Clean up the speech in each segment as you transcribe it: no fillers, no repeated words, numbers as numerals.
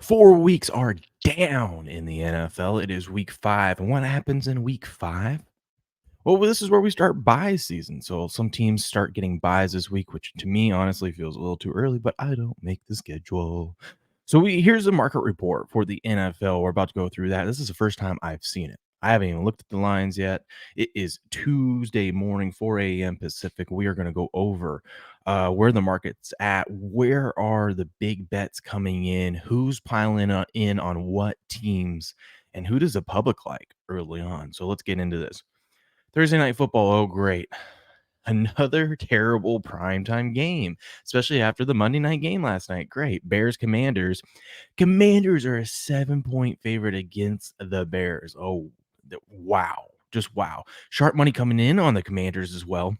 4 weeks are down in the NFL. It is week 5. And what happens in week 5? Well, this is where we start bye season. So some teams start getting buys this week, which to me honestly feels a little too early, but I don't make the schedule. So here's the market report for the NFL. We're about to go through that. This is the first time I've seen it. I haven't even looked at the lines yet. It is Tuesday morning, 4 a.m. Pacific. We are going to go over where the market's at. Where are the big bets coming in? Who's piling in on what teams? And who does the public like early on? So let's get into this. Thursday Night Football, oh, great. Another terrible primetime game, especially after the Monday night game last night. Great. Bears, Commanders. Commanders are a 7-point favorite against the Bears. Oh, wow. Just wow. Sharp money coming in on the Commanders as well.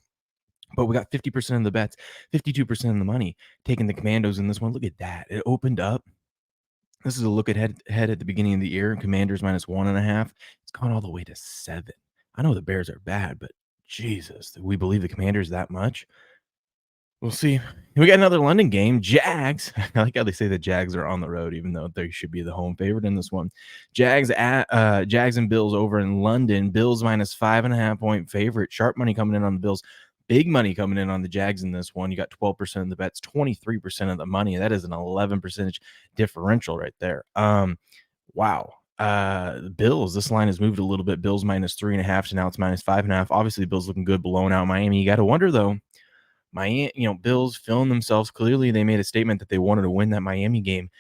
But we got 50% of the bets, 52% of the money taking the Commandos in this one. Look at that. It opened up. This is a look ahead at the beginning of the year. Commanders -1.5. It's gone all the way to 7. I know the Bears are bad, but Jesus, do we believe the Commanders that much? We'll see. We got another London game. Jags. I like how they say the Jags are on the road, even though they should be the home favorite in this one. Jags and Bills over in London. Bills -5.5-point favorite. Sharp money coming in on the Bills. Big money coming in on the Jags in this one. You got 12% of the bets, 23% of the money. That is an 11% differential right there. Wow. The Bills, this line has moved a little bit. Bills -3.5 to now it's -5.5. Obviously, Bills looking good, blowing out Miami. You got to wonder though. Miami, Bills feeling themselves. Clearly, they made a statement that they wanted to win that Miami game,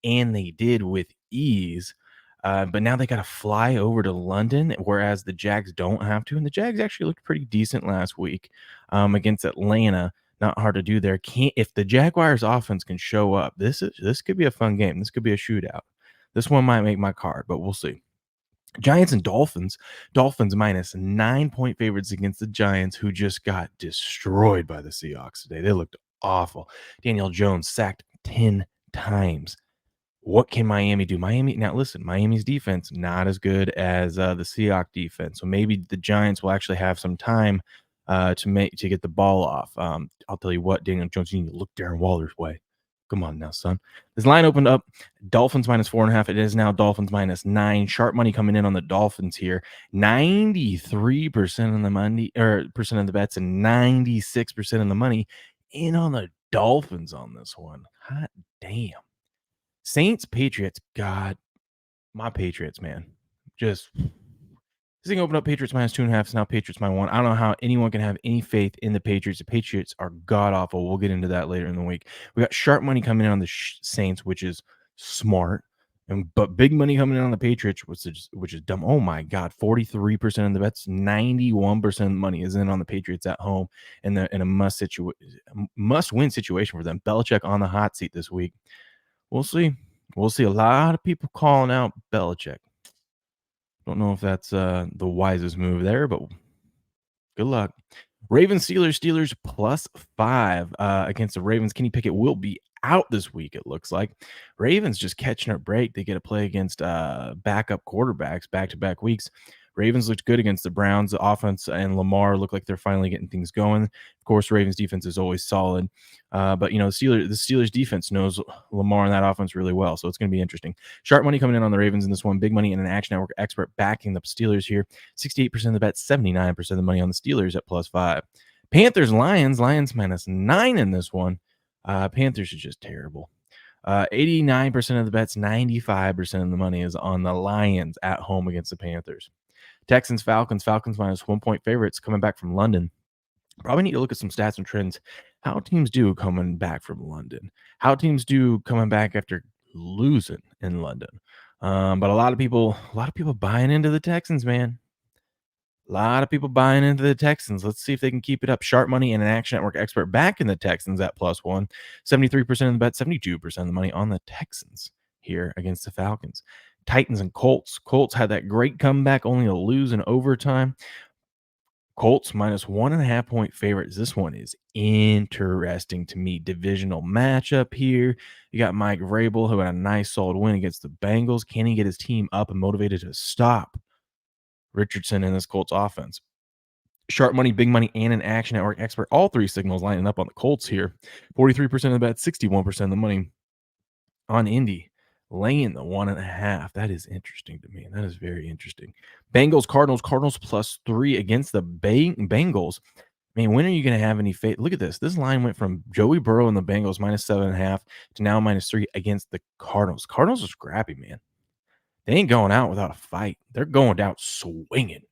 and they did with ease. But now they got to fly over to London, whereas the Jags don't have to. And the Jags actually looked pretty decent last week against Atlanta. Not hard to do there. If the Jaguars' offense can show up, this could be a fun game. This could be a shootout. This one might make my card, but we'll see. Giants and Dolphins. Dolphins -9-point favorites against the Giants, who just got destroyed by the Seahawks today. They looked awful. Daniel Jones sacked 10 times. What can Miami do? Now listen, Miami's defense not as good as the Seahawks defense. So maybe the Giants will actually have some time to get the ball off. I'll tell you what, Daniel Jones, you need to look Darren Waller's way. Come on now, son. This line opened up. Dolphins -4.5. It is now Dolphins -9. Sharp money coming in on the Dolphins here. 93% of the money, or percent of the bets, and 96% of the money in on the Dolphins on this one. Hot damn. Saints, Patriots. God, my Patriots, man. Just this thing opened up Patriots -2.5. Now Patriots -1. I don't know how anyone can have any faith in the Patriots. The Patriots are god awful. We'll get into that later in the week. We got sharp money coming in on the Saints, which is smart, but big money coming in on the Patriots, which is dumb. Oh my God, 43% of the bets, 91% of the money is in on the Patriots at home in a must-win situation for them. Belichick on the hot seat this week. We'll see. We'll see. A lot of people calling out Belichick. Don't know if that's the wisest move there, but good luck. Ravens, Steelers +5 against the Ravens. Kenny Pickett will be out this week, it looks like. Ravens just catching a break. They get to play against backup quarterbacks back-to-back weeks. Ravens looked good against the Browns. The offense and Lamar look like they're finally getting things going. Of course, Ravens defense is always solid. But the Steelers defense knows Lamar and that offense really well. So it's going to be interesting. Sharp money coming in on the Ravens in this one. Big money and an Action Network expert backing the Steelers here. 68% of the bet, 79% of the money on the Steelers at +5. Panthers, Lions -9 in this one. Panthers are just terrible. 89% of the bets, 95% of the money is on the Lions at home against the Panthers. Texans, Falcons -1-point favorites coming back from London. Probably need to look at some stats and trends. How teams do coming back from London. How teams do coming back after losing in London. But a lot of people buying into the Texans, man. A lot of people buying into the Texans. Let's see if they can keep it up. Sharp money and an Action Network expert back in the Texans at +1. 73% of the bet, 72% of the money on the Texans here against the Falcons. Titans and Colts. Colts had that great comeback, only to lose in overtime. Colts -1.5-point favorites. This one is interesting to me. Divisional matchup here. You got Mike Vrabel, who had a nice solid win against the Bengals. Can he get his team up and motivated to stop Richardson and this Colts offense? Sharp money, big money, and an Action Network expert. All three signals lining up on the Colts here. 43% of the bet, 61% of the money on Indy. laying the 1.5. That is interesting to me. That is very interesting. Bengals, Cardinals, Cardinals +3 against the Bengals. Man, when are you going to have any faith? Look at this. This line went from Joey Burrow and the Bengals -7.5 to now -3 against the Cardinals. Cardinals are scrappy, man. They ain't going out without a fight. They're going out swinging,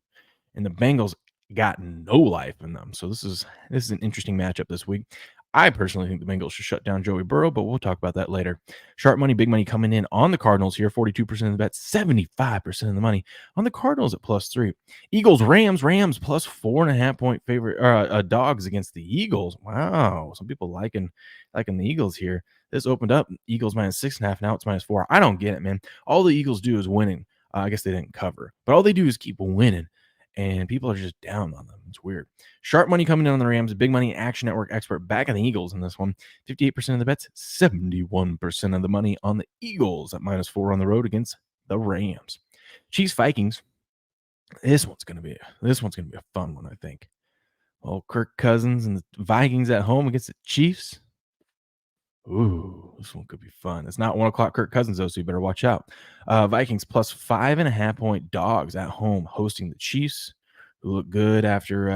and the Bengals got no life in them. So this is an interesting matchup this week. I personally think the Bengals should shut down Joey Burrow, but we'll talk about that later. Sharp money, big money coming in on the Cardinals here. 42% of the bet, 75% of the money on the Cardinals at +3. Eagles, Rams +4.5 point favorite dogs against the Eagles. Wow, some people liking the Eagles here. This opened up Eagles -6.5. Now it's -4. I don't get it, man. All the Eagles do is winning. I guess they didn't cover, but all they do is keep winning and people are just down on them. It's weird. Sharp money coming in on the Rams. Big money Action Network expert back on the Eagles in this one. 58% of the bets, 71% of the money on the Eagles at -4 on the road against the Rams. Chiefs Vikings. This one's gonna be a fun one, I think. Well, Kirk Cousins and the Vikings at home against the Chiefs. Ooh, this one could be fun. It's not 1 o'clock Kirk Cousins, though, so you better watch out. Vikings +5.5 point dogs at home hosting the Chiefs, who look good after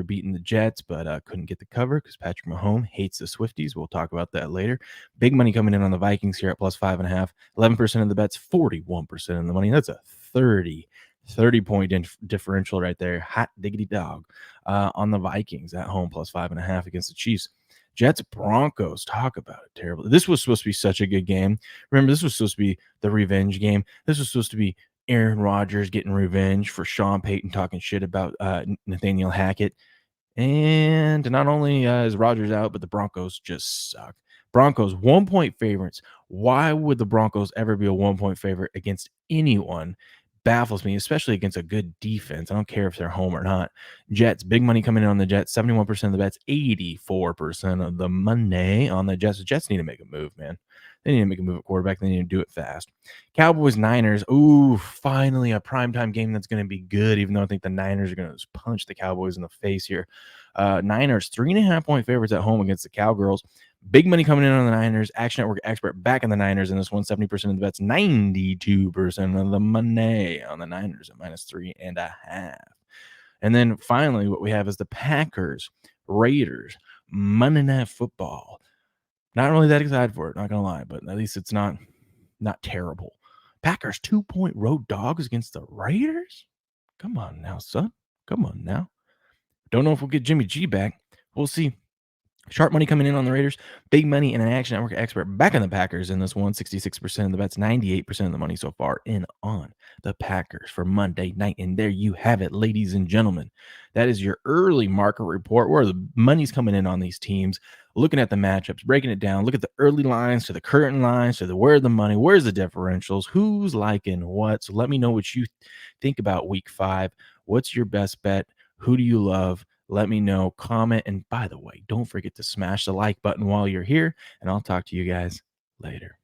beating the Jets, but couldn't get the cover because Patrick Mahomes hates the Swifties. We'll talk about that later. Big money coming in on the Vikings here at +5.5. 11% of the bets, 41% of the money. That's a 30 point differential right there. Hot diggity dog on the Vikings at home +5.5 against the Chiefs. Jets Broncos, talk about it terrible. This was supposed to be such a good game. Remember, this was supposed to be the revenge game. This was supposed to be Aaron Rodgers getting revenge for Sean Payton talking shit about Nathaniel Hackett. And not only is Rodgers out, but the Broncos just suck. Broncos 1 point favorites. Why would the Broncos ever be a 1 point favorite against anyone? Baffles me, especially against a good defense. I don't care if they're home or not. Jets, big money coming in on the Jets. 71% of the bets, 84% of the money on the Jets. The Jets need to make a move, man. They need to make a move at quarterback. They need to do it fast. Cowboys, Niners. Ooh, finally a primetime game that's going to be good, even though I think the Niners are going to just punch the Cowboys in the face here. Niners, 3.5 point favorites at home against the Cowgirls. Big money coming in on the Niners. Action Network expert back in the Niners in this one. 70% of the bets, 92% of the money on the Niners at -3.5. And then finally, what we have is the Packers, Raiders, Monday Night Football. Not really that excited for it, not gonna lie, but at least it's not terrible. Packers 2 point road dogs against the Raiders. Come on now, son. Come on now. Don't know if we'll get Jimmy G back. We'll see. Sharp money coming in on the Raiders. Big money and an Action Network expert back on the Packers in this one. 66% of the bets, 98% of the money so far in on the Packers for Monday night. And there you have it, ladies and gentlemen. That is your early market report where the money's coming in on these teams. Looking at the matchups, breaking it down. Look at the early lines to the current lines to the where the money, where's the differentials, who's liking what. So let me know what you think about week 5. What's your best bet? Who do you love? Let me know, comment, and by the way, don't forget to smash the like button while you're here, and I'll talk to you guys later.